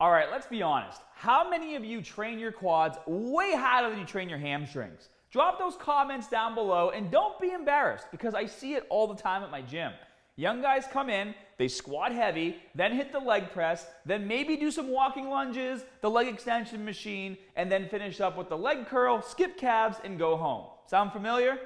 All right, let's be honest. How many of you train your quads way harder than you train your hamstrings? Drop those comments down below and don't be embarrassed because I see it all the time at my gym. Young guys come in, they squat heavy, then hit the leg press, then maybe do some walking lunges, the leg extension machine, and then finish up with the leg curl, skip calves, and go home. Sound familiar?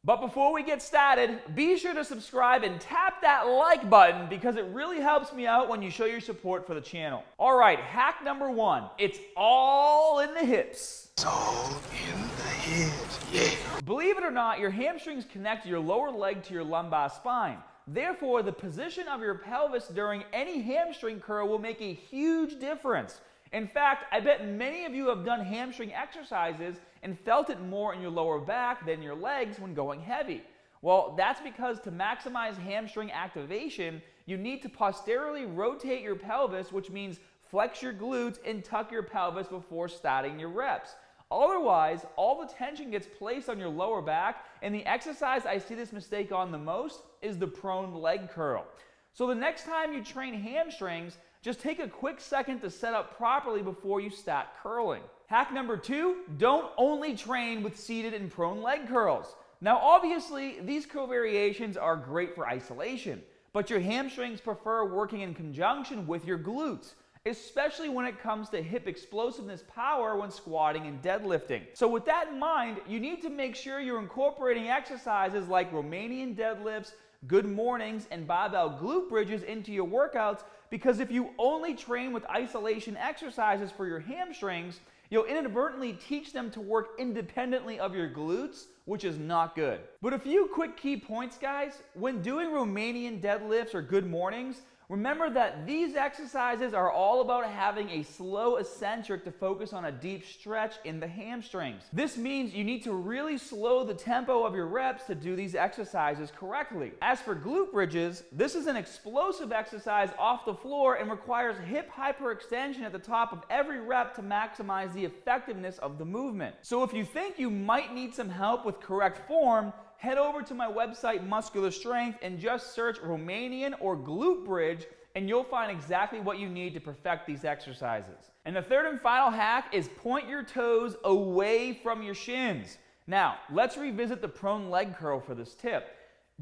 But before we get started, be sure to subscribe and tap that like button because it really helps me out when you show your support for the channel. All right, hack number 1. It's all in the hips. It's all in the hips, yeah. Believe it or not, your hamstrings connect your lower leg to your lumbar spine. Therefore, the position of your pelvis during any hamstring curl will make a huge difference. In fact, I bet many of you have done hamstring exercises and felt it more in your lower back than your legs when going heavy. Well, that's because to maximize hamstring activation, you need to posteriorly rotate your pelvis, which means flex your glutes and tuck your pelvis before starting your reps. Otherwise, all the tension gets placed on your lower back, and the exercise I see this mistake on the most is the prone leg curl. So the next time you train hamstrings, just take a quick second to set up properly before you start curling. Hack number 2, don't only train with seated and prone leg curls. Now obviously, these curl variations are great for isolation, but your hamstrings prefer working in conjunction with your glutes, especially when it comes to hip explosiveness power when squatting and deadlifting. So with that in mind, you need to make sure you're incorporating exercises like Romanian deadlifts, good mornings, and barbell glute bridges into your workouts, because if you only train with isolation exercises for your hamstrings, you'll inadvertently teach them to work independently of your glutes, which is not good. But a few quick key points, guys. When doing Romanian deadlifts or good mornings, remember that these exercises are all about having a slow eccentric to focus on a deep stretch in the hamstrings. This means you need to really slow the tempo of your reps to do these exercises correctly. As for glute bridges, this is an explosive exercise off the floor and requires hip hyperextension at the top of every rep to maximize the effectiveness of the movement. So if you think you might need some help with correct form, head over to my website, Muscular Strength, and just search Romanian or glute bridge, and you'll find exactly what you need to perfect these exercises. And the third and final hack is point your toes away from your shins. Now, let's revisit the prone leg curl for this tip.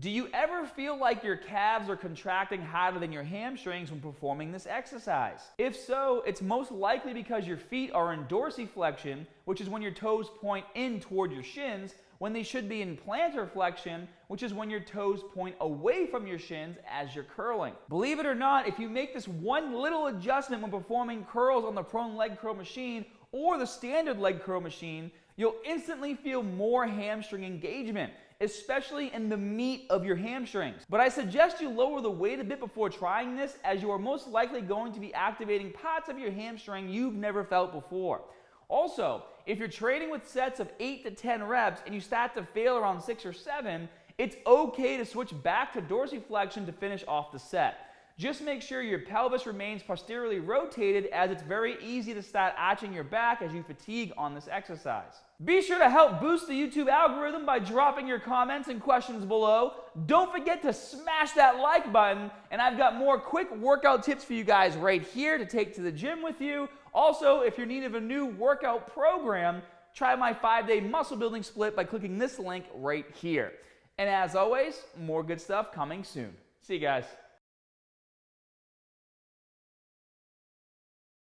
Do you ever feel like your calves are contracting harder than your hamstrings when performing this exercise? If so, it's most likely because your feet are in dorsiflexion, which is when your toes point in toward your shins, when they should be in plantar flexion, which is when your toes point away from your shins as you're curling. Believe it or not, if you make this one little adjustment when performing curls on the prone leg curl machine or the standard leg curl machine, you'll instantly feel more hamstring engagement, especially in the meat of your hamstrings. But I suggest you lower the weight a bit before trying this, as you are most likely going to be activating parts of your hamstring you've never felt before. Also, if you're training with sets of 8 to 10 reps and you start to fail around 6 or 7, it's okay to switch back to dorsiflexion to finish off the set. Just make sure your pelvis remains posteriorly rotated, as it's very easy to start arching your back as you fatigue on this exercise. Be sure to help boost the YouTube algorithm by dropping your comments and questions below. Don't forget to smash that like button, and I've got more quick workout tips for you guys right here to take to the gym with you. Also, if you're in need of a new workout program, try my 5-day muscle building split by clicking this link right here. And as always, more good stuff coming soon. See you guys.